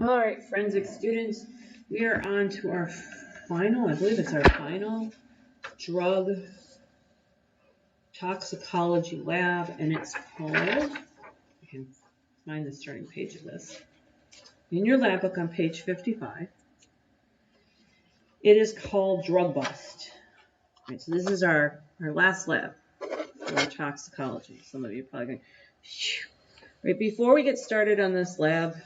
All right, forensic students, we are on to our final, I believe it's our final drug toxicology lab, and it's called, I can find the starting page of this. In your lab book on page 55, it is called Drug Bust. All right, so this is our last lab for toxicology. Some of you are probably going, phew. Right, before we get started on this lab,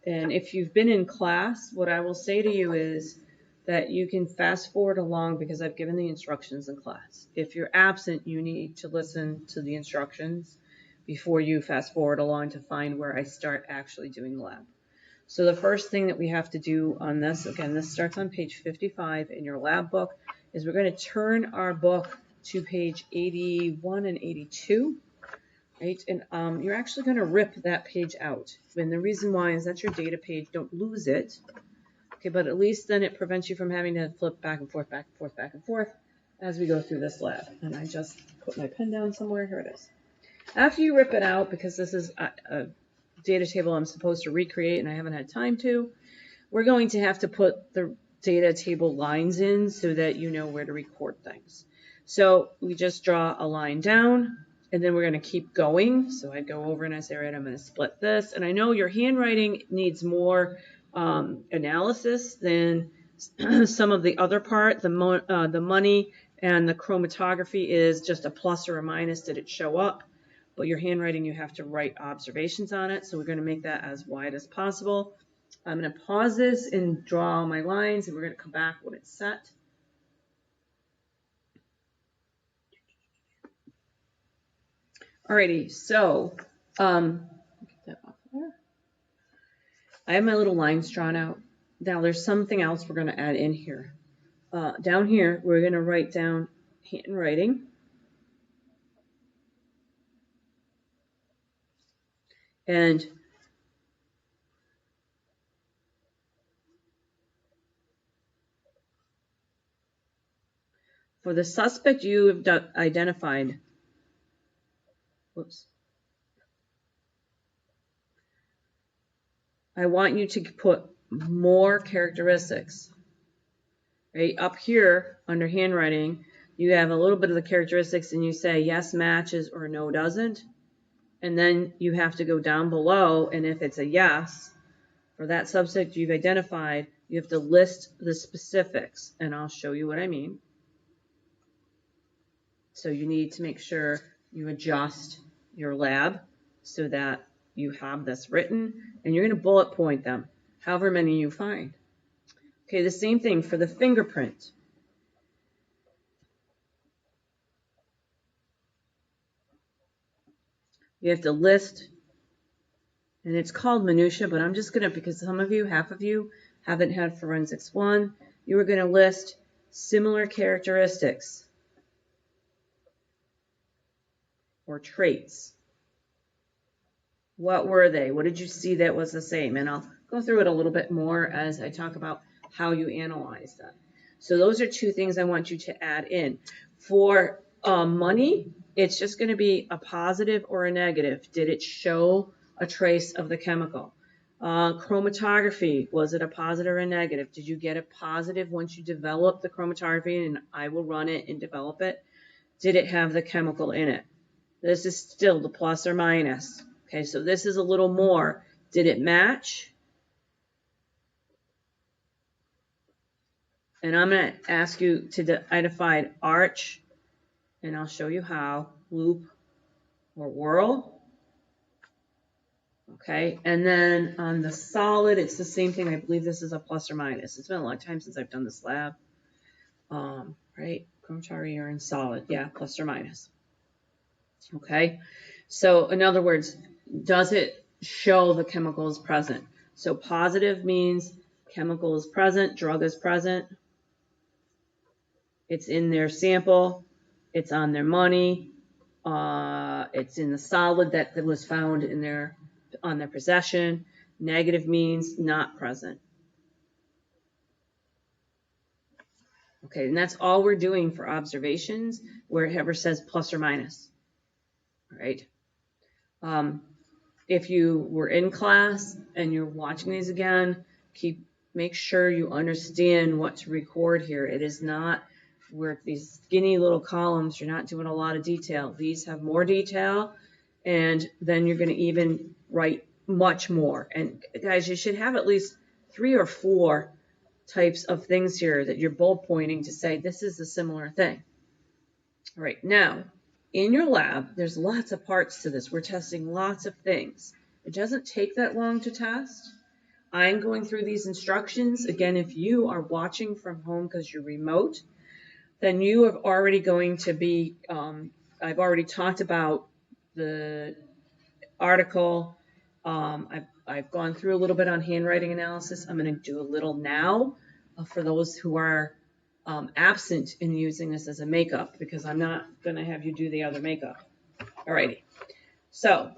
and if you've been in class, what I will say to you is that you can fast forward along because I've given the instructions in class. If you're absent, you need to listen to the instructions before you fast forward along to find where I start actually doing the lab. So the first thing that we have to do on this, again, this starts on page 55 in your lab book, is we're going to turn our book to page 81 and 82. Right, and you're actually going to rip that page out. And the reason why is that's your data page. Don't lose it. Okay, but at least then it prevents you from having to flip back and forth, back and forth, back and forth as we go through this lab. And I just put my pen down somewhere. Here it is. After you rip it out, because this is a data table I'm supposed to recreate and I haven't had time to, we're going to have to put the data table lines in so that you know where to record things. So we just draw a line down, and then we're going to keep going. So I go over and I say, all right, I'm going to split this. And I know your handwriting needs more analysis than some of the other part. The money and the chromatography is just a plus or a minus. Did it show up? But your handwriting, you have to write observations on it. So we're going to make that as wide as possible. I'm going to pause this and draw my lines, and we're going to come back when it's set. Alrighty, so get that off there. I have my little lines drawn out. Now there's something else we're going to add in here. Down here, we're going to write down handwriting. And for the suspect you have identified, whoops, I want you to put more characteristics. Right up here under handwriting, you have a little bit of the characteristics and you say yes matches or no doesn't. And then you have to go down below, and if it's a yes, for that subject you've identified, you have to list the specifics, and I'll show you what I mean. So you need to make sure you adjust your lab so that you have this written, and you're going to bullet point them, however many you find. Okay, the same thing for the fingerprint. You have to list, and it's called minutia, but I'm just going to, because some of you, half of you, haven't had Forensics 1, you are going to list similar characteristics or traits. What were they? What did you see that was the same? And I'll go through it a little bit more as I talk about how you analyze them. So those are two things I want you to add in. For money, it's just going to be a positive or a negative. Did it show a trace of the chemical? Chromatography, was it a positive or a negative? Did you get a positive once you develop the chromatography and I will run it and develop it? Did it have the chemical in it? This is still the plus or minus. Okay, so this is a little more. Did it match? And I'm going to ask you to identify arch, and I'll show you how, loop, or whirl. Okay, and then on the solid, it's the same thing. I believe this is a plus or minus. It's been a long time since I've done this lab. Right, chromatography urine solid. Yeah, plus or minus. Okay, so in other words, does it show the chemical is present? So positive means chemical is present, drug is present. It's in their sample, it's on their money, it's in the solid that was found in on their possession. Negative means not present. Okay, and that's all we're doing for observations where it ever says plus or minus. All right. if you were in class and you're watching these again, make sure you understand what to record here. It is not where these skinny little columns, you're not doing a lot of detail. These have more detail, and then you're going to even write much more. And guys, you should have at least 3 or 4 types of things here that you're bullet pointing to say this is a similar thing. All right, now in your lab, there's lots of parts to this. We're testing lots of things. It doesn't take that long to test. I'm going through these instructions. Again, if you are watching from home because you're remote, then you are already going to be, I've already talked about the article. I've gone through a little bit on handwriting analysis. I'm going to do a little now for those who are absent in using this as a makeup, because I'm not going to have you do the other makeup. Alrighty. So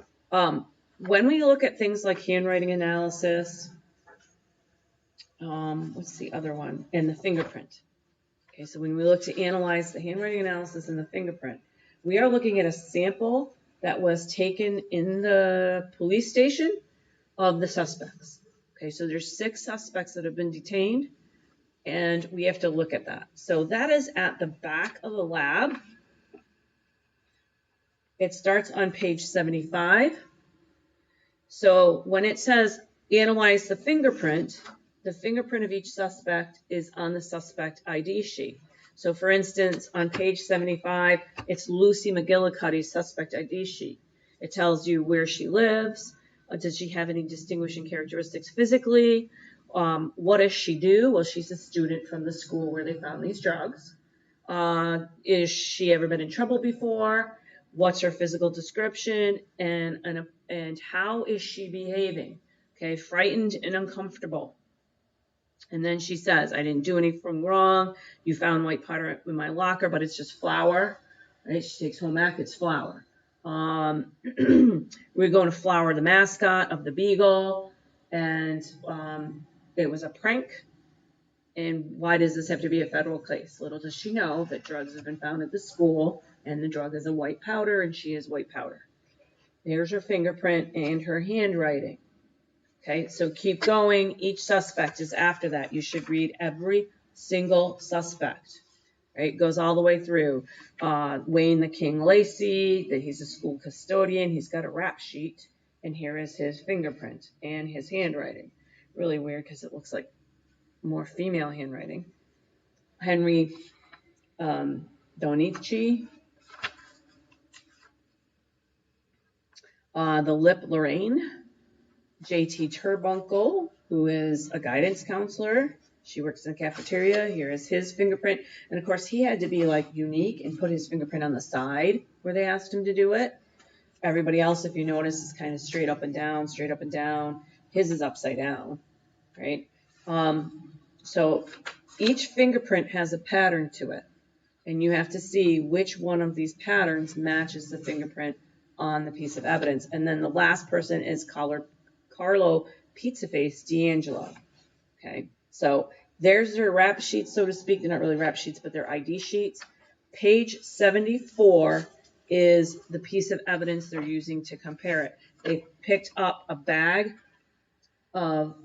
when we look at things like handwriting analysis, what's the other one? And the fingerprint. Okay, so when we look to analyze the handwriting analysis and the fingerprint, we are looking at a sample that was taken in the police station of the suspects. Okay, so there's 6 suspects that have been detained, and we have to look at that. So that is at the back of the lab. It starts on page 75. So when it says analyze the fingerprint of each suspect is on the suspect ID sheet. So for instance, on page 75, it's Lucy McGillicuddy's suspect ID sheet. It tells you where she lives. Does she have any distinguishing characteristics physically? What does she do? Well, she's a student from the school where they found these drugs. Is she ever been in trouble before? What's her physical description? And how is she behaving? Okay, frightened and uncomfortable. And then she says, I didn't do anything wrong. You found white powder in my locker, but it's just flour. Right? She takes home back, it's flour. We're going to flour the mascot of the Beagle. And it was a prank. And why does this have to be a federal case? Little does she know that drugs have been found at the school, and the drug is a white powder, and she is white powder. There's her fingerprint and her handwriting. Okay, so keep going. Each suspect is after that. You should read every single suspect. Right, it goes all the way through. Wayne the King Lacey, that he's a school custodian. He's got a rap sheet, and here is his fingerprint and his handwriting. Really weird because it looks like more female handwriting. Henry Donici. The Lip Lorraine. J.T. Turbuncle, who is a guidance counselor. She works in the cafeteria. Here is his fingerprint. And of course, he had to be like unique and put his fingerprint on the side where they asked him to do it. Everybody else, if you notice, is kind of straight up and down, straight up and down. His is upside down, right? So each fingerprint has a pattern to it. And you have to see which one of these patterns matches the fingerprint on the piece of evidence. And then the last person is Carlo Pizzaface D'Angelo. Okay, so there's their rap sheets, so to speak. They're not really rap sheets, but they're ID sheets. Page 74 is the piece of evidence they're using to compare it. They picked up a bag of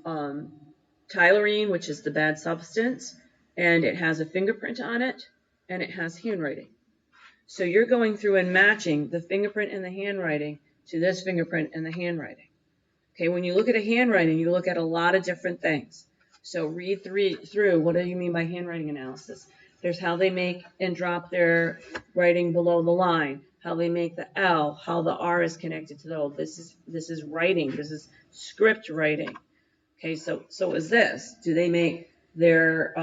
Tylerine, which is the bad substance, and it has a fingerprint on it, and it has handwriting. So you're going through and matching the fingerprint and the handwriting to this fingerprint and the handwriting. Okay, when you look at a handwriting, you look at a lot of different things. So read through, what do you mean by handwriting analysis? There's how they make and drop their writing below the line, how they make the L, how the R is connected to the O. This is writing. This is script writing. Okay, so is this. Do they make their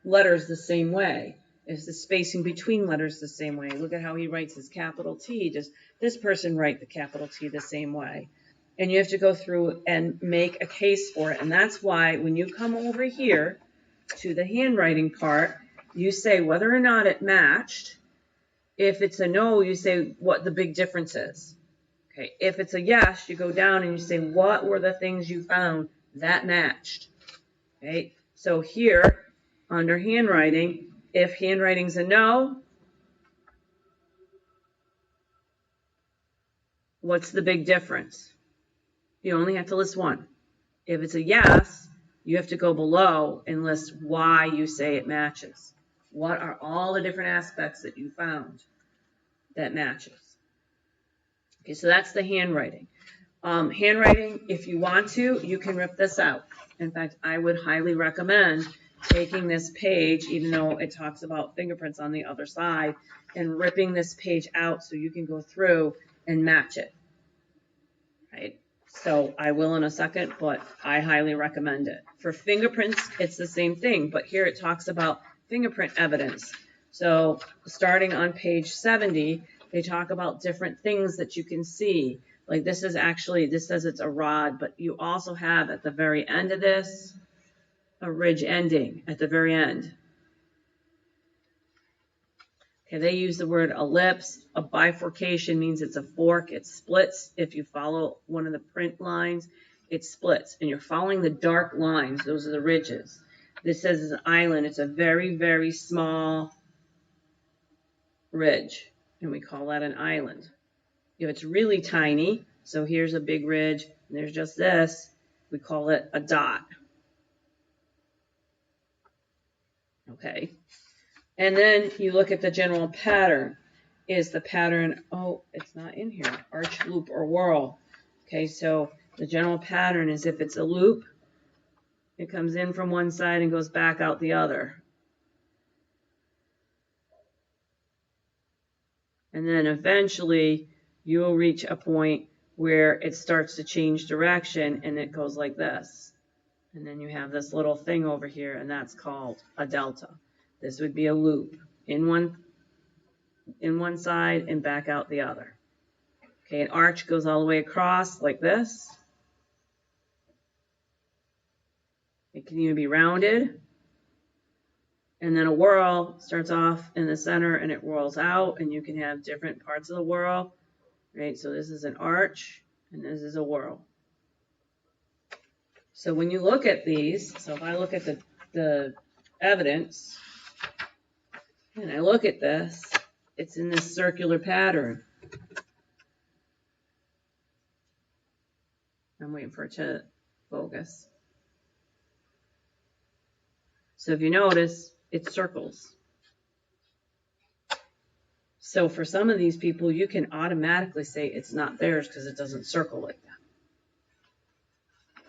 letters the same way? Is the spacing between letters the same way? Look at how he writes his capital T. Does this person write the capital T the same way? And you have to go through and make a case for it. And that's why when you come over here to the handwriting part, you say whether or not it matched. If it's a no, you say what the big difference is. Okay. If it's a yes, you go down and you say what were the things you found that matched. Okay. So here under handwriting, if handwriting's a no, what's the big difference? You only have to list one. If it's a yes, you have to go below and list why you say it matches. What are all the different aspects that you found that matches? Okay, so that's the handwriting. Handwriting, if you want to, you can rip this out. In fact, I would highly recommend taking this page, even though it talks about fingerprints on the other side, and ripping this page out so you can go through and match it. Right? So I will in a second, but I highly recommend it. For fingerprints, it's the same thing, but here it talks about fingerprint evidence. So starting on page 70, they talk about different things that you can see. Like this is actually, this says it's a rod, but you also have at the very end of this, a ridge ending at the very end. Okay, they use the word ellipse. A bifurcation means it's a fork. It splits. If you follow one of the print lines, it splits. And you're following the dark lines. Those are the ridges. This says it's an island. It's a very, very small ridge. And we call that an island. If it's really tiny, so here's a big ridge, and there's just this, we call it a dot. Okay. And then you look at the general pattern. Is the pattern, oh, it's not in here, arch, loop, or whirl. Okay, so the general pattern is if it's a loop, it comes in from one side and goes back out the other. And then eventually you will reach a point where it starts to change direction and it goes like this. And then you have this little thing over here, and that's called a delta. This would be a loop in one side and back out the other. Okay, an arch goes all the way across like this. It can even be rounded. And then a whirl starts off in the center and it whirls out, and you can have different parts of the whirl. Right, so this is an arch and this is a whirl. So when you look at these, so if I look at the evidence and I look at this, it's in this circular pattern. I'm waiting for it to focus. So if you notice, it circles. So for some of these people, you can automatically say it's not theirs because it doesn't circle like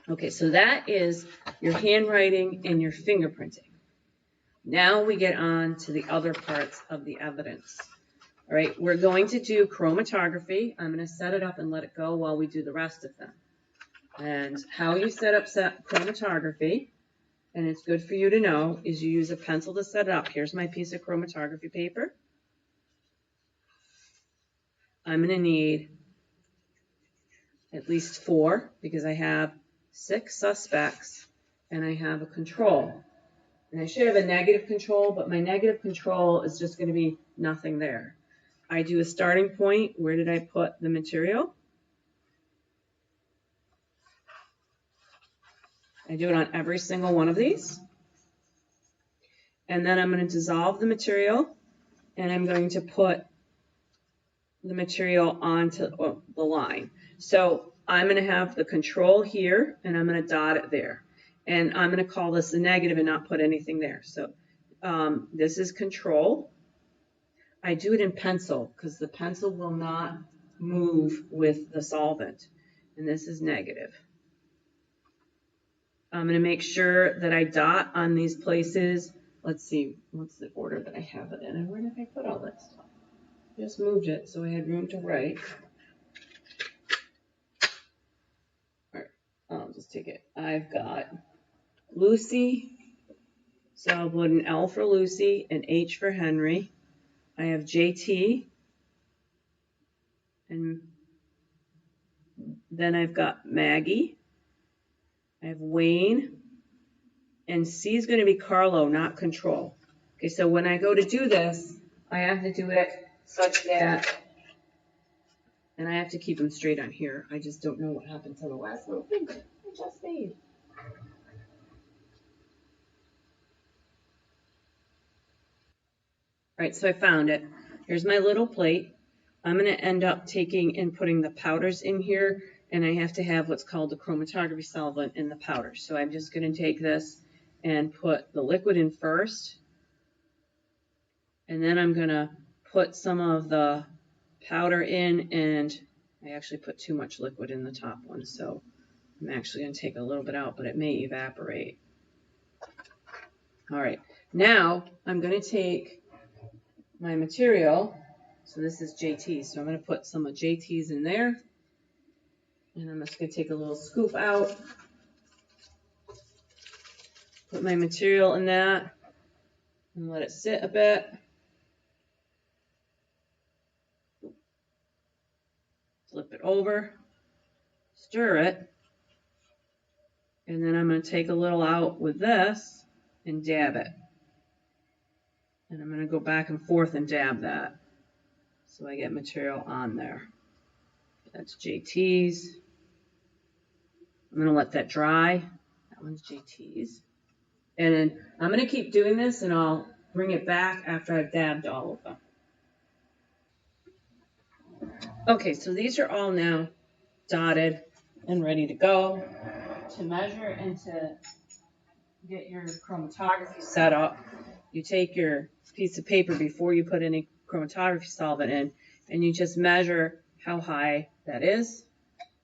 that. Okay, so that is your handwriting and your fingerprinting. Now we get on to the other parts of the evidence. All right, we're going to do chromatography. I'm going to set it up and let it go while we do the rest of them. And how you set up chromatography, and it's good for you to know, is you use a pencil to set it up. Here's my piece of chromatography paper. I'm going to need at least 4 because I have 6 suspects and I have a control. And I should have a negative control, but my negative control is just going to be nothing there. I do a starting point. Where did I put the material? I do it on every single one of these. And then I'm going to dissolve the material, and I'm going to put the material onto the line. So I'm going to have the control here, and I'm going to dot it there. And I'm going to call this a negative and not put anything there. So this is control. I do it in pencil because the pencil will not move with the solvent. And this is negative. I'm going to make sure that I dot on these places. Let's see, what's the order that I have it in? And where did I put all that stuff? Just moved it so I had room to write. All right, I'll just take it. I've got Lucy, so I'll put an L for Lucy, an H for Henry. I have JT, and then I've got Maggie. I have Wayne, and C is going to be Carlo, not control. Okay, so when I go to do this, I have to do it such that, and I have to keep them straight on here. I just don't know what happened to the last little thing I just made. All right, so I found it. Here's my little plate. I'm going to end up taking and putting the powders in here, and I have to have what's called the chromatography solvent in the powder. So I'm just going to take this and put the liquid in first, and then I'm going to put some of the powder in, and I actually put too much liquid in the top one, so I'm actually going to take a little bit out, but it may evaporate. All right, now I'm going to take my material. So this is JT, so I'm going to put some of JT's in there, and I'm just going to take a little scoop out, put my material in that, and let it sit a bit. Flip it over, stir it, and then I'm going to take a little out with this and dab it. And I'm going to go back and forth and dab that so I get material on there. That's JT's. I'm going to let that dry. That one's JT's. And then I'm going to keep doing this, and I'll bring it back after I've dabbed all of them. Okay, so these are all now dotted and ready to go. To measure and to get your chromatography set up, you take your piece of paper before you put any chromatography solvent in, and you just measure how high that is.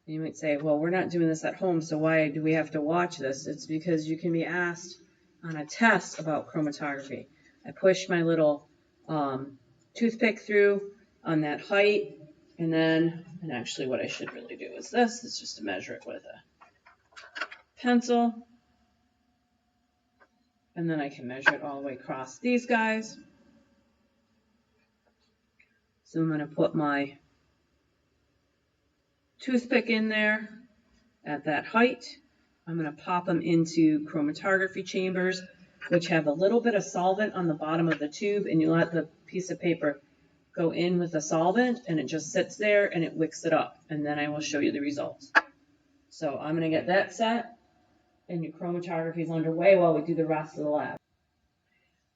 And you might say, well, we're not doing this at home, so why do we have to watch this? It's because you can be asked on a test about chromatography. I push my little toothpick through on that height, and actually what I should really do is this, is just to measure it with a pencil. And then I can measure it all the way across these guys. So I'm going to put my toothpick in there at that height. I'm going to pop them into chromatography chambers, which have a little bit of solvent on the bottom of the tube, and you let the piece of paper go in with the solvent, and it just sits there and it wicks it up, and then I will show you the results. So I'm going to get that set, and your chromatography is underway while we do the rest of the lab.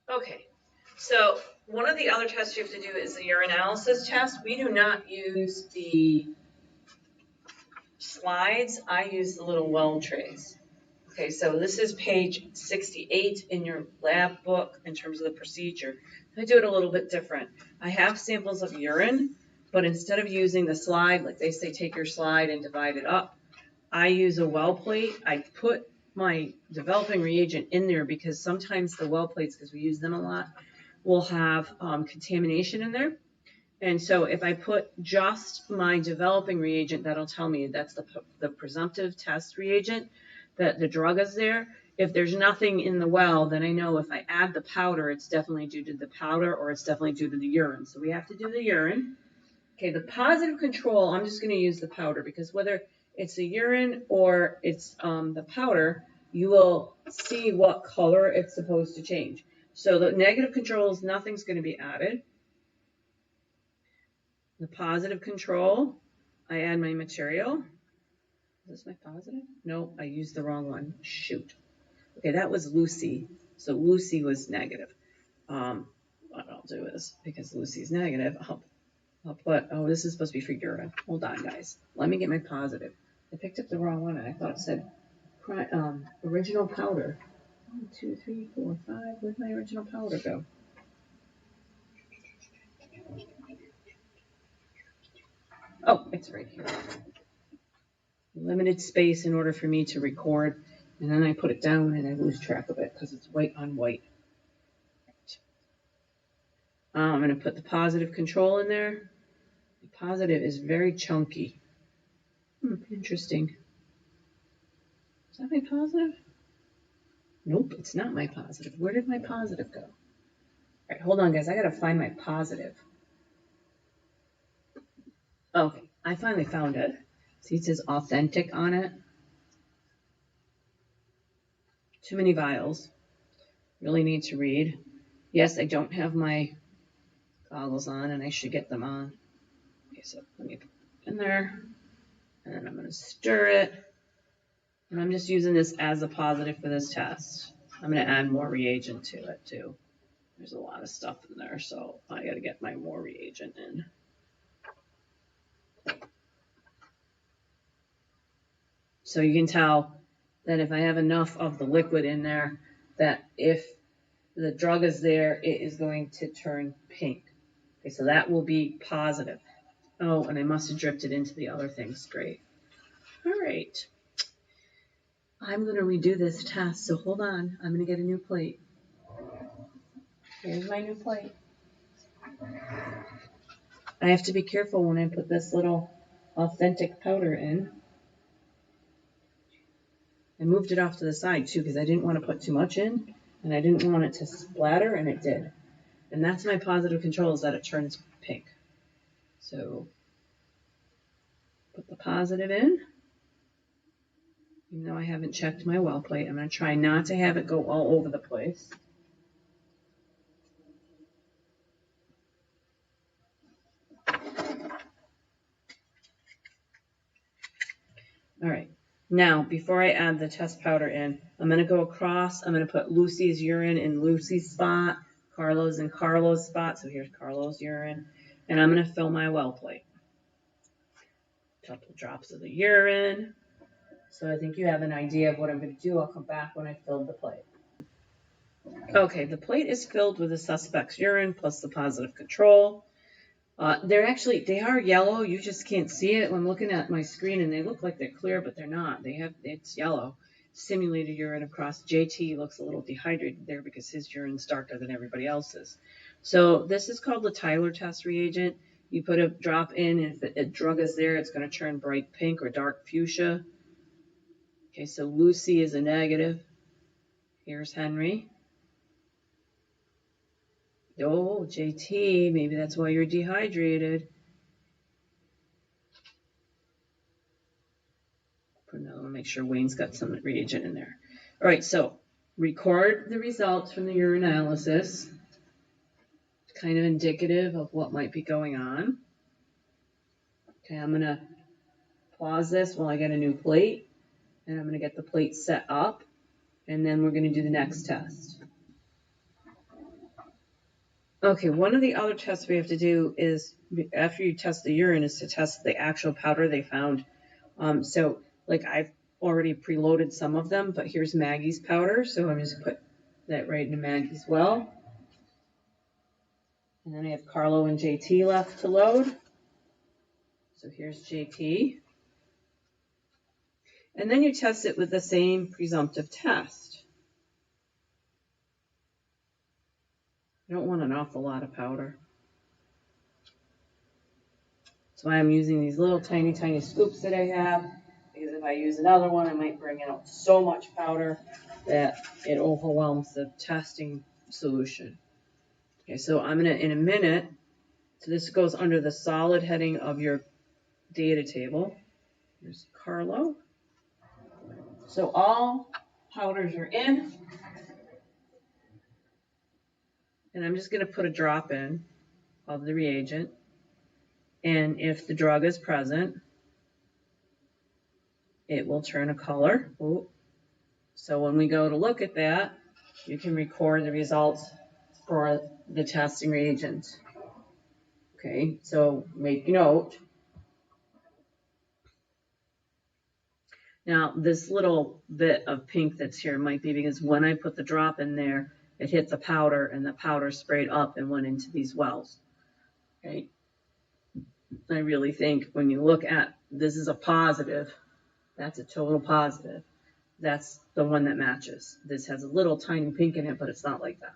Okay, so one of the other tests you have to do is the urinalysis test. We do not use the slides. I use the little weld trays. Okay, so this is page 68 in your lab book in terms of the procedure. I do it a little bit different. I have samples of urine, but instead of using the slide, like they say, take your slide and divide it up, I use a well plate. I put my developing reagent in there because sometimes the well plates, because we use them a lot, will have contamination in there. And so if I put just my developing reagent, that'll tell me that's the presumptive test reagent, that the drug is there. If there's nothing in the well, then I know if I add the powder, it's definitely due to the powder or it's definitely due to the urine. So we have to do the urine. Okay, the positive control, I'm just going to use the powder because whether it's the urine or it's the powder, you will see what color it's supposed to change. So the negative control is nothing's going to be added. The positive control, I add my material. Is this my positive? No, I used the wrong one. Shoot. Okay, that was Lucy. So Lucy was negative. What I'll do is, because Lucy's negative, I'll put, oh, this is supposed to be for urine. Hold on, guys. Let me get my positive. I picked up the wrong one, and I thought it said original powder. 1, 2, 3, 4, 5. Where'd my original powder go? Oh, it's right here. Limited space in order for me to record, and then I put it down and I lose track of it because it's white on white. I'm going to put the positive control in there. The positive is very chunky. Interesting. Is that my positive? Nope, it's not my positive. Where did my positive go? All right, hold on, guys. I got to find my positive. Okay, I finally found it. See, it says authentic on it. Too many vials. Really need to read. Yes, I don't have my goggles on, and I should get them on. Okay, so let me put it in there, and then I'm going to stir it. And I'm just using this as a positive for this test. I'm going to add more reagent to it, too. There's a lot of stuff in there, so I got to get my more reagent in. So you can tell that if I have enough of the liquid in there, that if the drug is there, it is going to turn pink. Okay, so that will be positive. Oh, and I must have dripped it into the other things. Great. All right. I'm going to redo this test, so hold on. I'm going to get a new plate. Here's my new plate. I have to be careful when I put this little authentic powder in. I moved it off to the side too because I didn't want to put too much in and I didn't want it to splatter, and it did. And that's my positive control, is that it turns pink. So put the positive in. Even though I haven't checked my well plate, I'm going to try not to have it go all over the place. All right. Now, before I add the test powder in, I'm going to go across. I'm going to put Lucy's urine in Lucy's spot, Carlo's in Carlo's spot. So here's Carlo's urine. And I'm going to fill my well plate. A couple drops of the urine. So I think you have an idea of what I'm going to do. I'll come back when I filled the plate. Okay, the plate is filled with the suspect's urine plus the positive control. They are yellow. You just can't see it. I'm looking at my screen and they look like they're clear, but they're not. It's yellow. Simulated urine across. JT looks a little dehydrated there because his urine's darker than everybody else's. So this is called the Tyler test reagent. You put a drop in, and if a drug is there, it's going to turn bright pink or dark fuchsia. Okay, so Lucy is a negative. Here's Henry. Oh, JT, maybe that's why you're dehydrated. Put another one, make sure Wayne's got some reagent in there. All right, so record the results from the urinalysis. It's kind of indicative of what might be going on. Okay, I'm going to pause this while I get a new plate, and I'm going to get the plate set up, and then we're going to do the next test. Okay, one of the other tests we have to do is, after you test the urine, is to test the actual powder they found. So, like, I've already preloaded some of them, but here's Maggie's powder, so I'm just put that right into Maggie's well. And then I have Carlo and JT left to load. So here's JT. And then you test it with the same presumptive test. You don't want an awful lot of powder. That's why I'm using these little tiny, tiny scoops that I have. Because if I use another one, I might bring out so much powder that it overwhelms the testing solution. Okay, so I'm going to, in a minute, so this goes under the solid heading of your data table. Here's Carlo. So all powders are in. And I'm just going to put a drop in of the reagent. And if the drug is present, it will turn a color. Ooh. So when we go to look at that, you can record the results for the testing reagent. Okay, so make note. Now, this little bit of pink that's here might be because when I put the drop in there, it hit the powder, and the powder sprayed up and went into these wells. Okay, I really think when you look at this is a positive, that's a total positive. That's the one that matches. This has a little tiny pink in it, but it's not like that.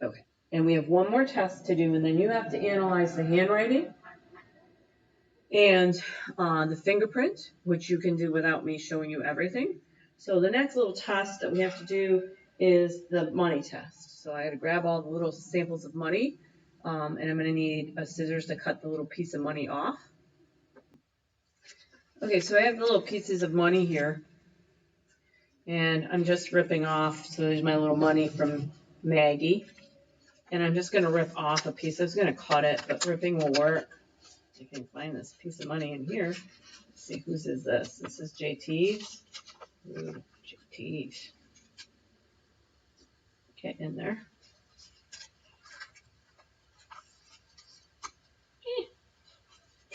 Okay, and we have one more test to do, and then you have to analyze the handwriting and the fingerprint, which you can do without me showing you everything. So the next little test that we have to do is the money test. So I got to grab all the little samples of money, and I'm going to need a scissors to cut the little piece of money off. Okay, so I have the little pieces of money here, and I'm just ripping off. So there's my little money from Maggie, and I'm just going to rip off a piece. I was going to cut it, but ripping will work. You can find this piece of money in here. Let's see, whose is this? This is JT's. Ooh, JT's. Get in there.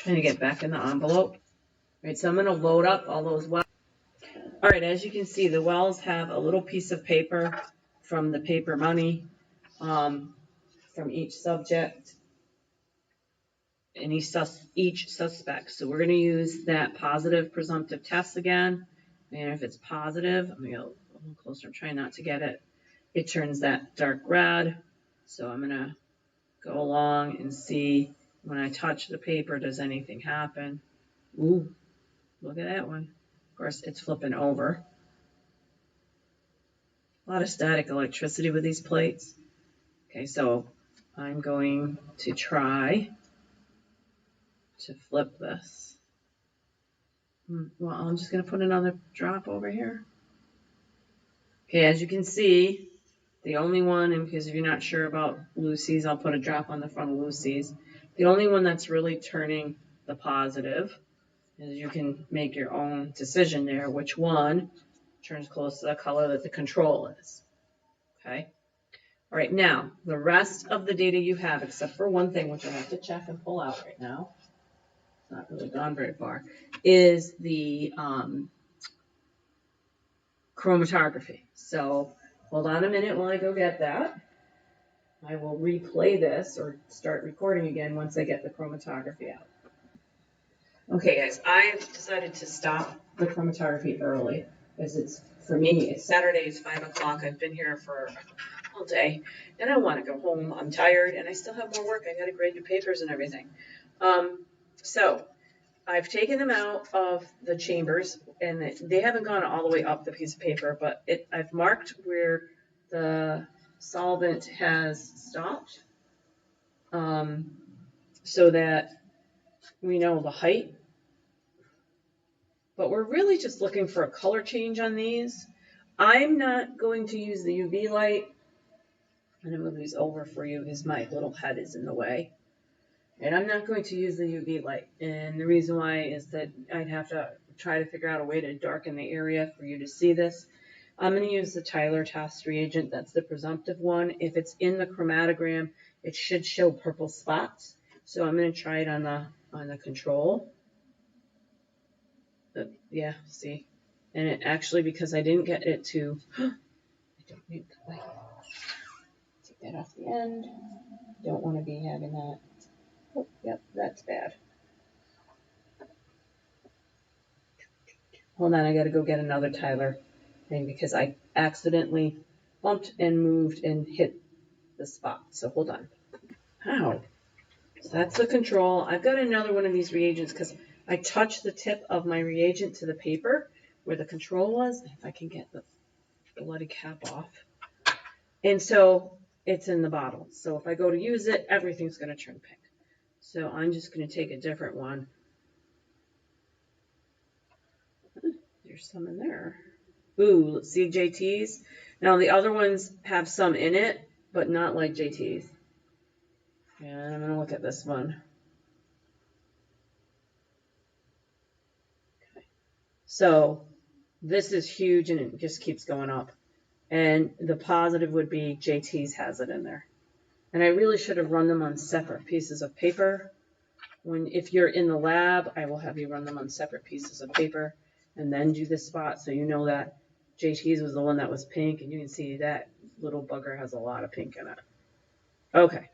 Trying to get back in the envelope. Right, so I'm going to load up all those wells. All right, as you can see, the wells have a little piece of paper from the paper money from each subject and each suspect. So we're going to use that positive presumptive test again. And if it's positive, I'm going to go a little closer. I'm trying not to get it. It turns that dark red. So I'm going to go along and see when I touch the paper, does anything happen? Ooh, look at that one. Of course, it's flipping over. A lot of static electricity with these plates. Okay, so I'm going to try to flip this. Well, I'm just going to put another drop over here. Okay, as you can see, the only one, and because if you're not sure about Lucy's, I'll put a drop on the front of Lucy's. The only one that's really turning the positive is you can make your own decision there, which one turns close to the color that the control is. Okay. All right, now, the rest of the data you have, except for one thing, which I have to check and pull out right now, it's not really gone very far, is the chromatography. So hold on a minute while I go get that. I will replay this or start recording again once I get the chromatography out. Okay, guys, I've decided to stop the chromatography early because it's, for me, it's Saturday, it's 5 o'clock. I've been here for all day and I want to go home. I'm tired and I still have more work. I got to grade the papers and everything. So I've taken them out of the chambers and they haven't gone all the way up the piece of paper, but I've marked where the solvent has stopped so that we know the height. But we're really just looking for a color change on these. I'm not going to use the UV light. I'm going to move these over for you because my little head is in the way. And I'm not going to use the UV light. And the reason why is that I'd have to try to figure out a way to darken the area for you to see this. I'm going to use the Tyler test reagent. That's the presumptive one. If it's in the chromatogram, it should show purple spots. So I'm going to try it on the control. Yeah, see? And it actually, because I didn't get it to, I don't need the light. Take that off the end. Don't want to be having that. Oh, yep, that's bad. Hold on, I got to go get another Tyler thing because I accidentally bumped and moved and hit the spot. So hold on. Ow. So that's the control. I've got another one of these reagents because I touched the tip of my reagent to the paper where the control was. If I can get the bloody cap off. And so it's in the bottle. So if I go to use it, everything's going to turn pink. So I'm just going to take a different one. There's some in there. Ooh, let's see JT's. Now the other ones have some in it, but not like JT's. And I'm going to look at this one. Okay. So this is huge and it just keeps going up. And the positive would be JT's has it in there. And I really should have run them on separate pieces of paper. If you're in the lab, I will have you run them on separate pieces of paper and then do the spot so you know that JT's was the one that was pink, and you can see that little bugger has a lot of pink in it. Okay,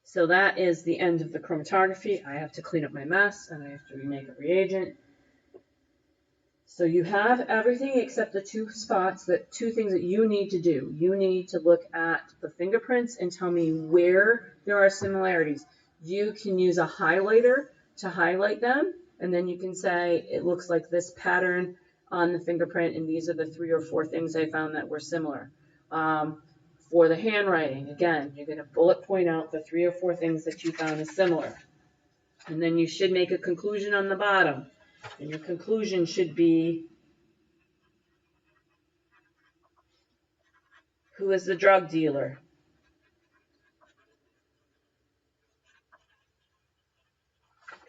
so that is the end of the chromatography. I have to clean up my mess and I have to remake a reagent. So you have everything except the two things that you need to do. You need to look at the fingerprints and tell me where there are similarities. You can use a highlighter to highlight them, and then you can say, it looks like this pattern on the fingerprint, and these are the 3 or 4 things I found that were similar. For the handwriting, again, you're going to bullet point out the 3 or 4 things that you found is similar. And then you should make a conclusion on the bottom. And your conclusion should be, who is the drug dealer?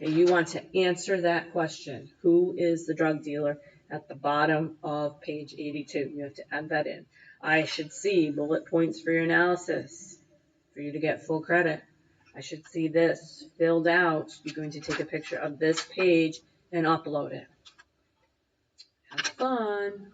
Okay, you want to answer that question. Who is the drug dealer at the bottom of page 82? You have to add that in. I should see bullet points for your analysis for you to get full credit. I should see this filled out. You're going to take a picture of this page and upload it. Have fun.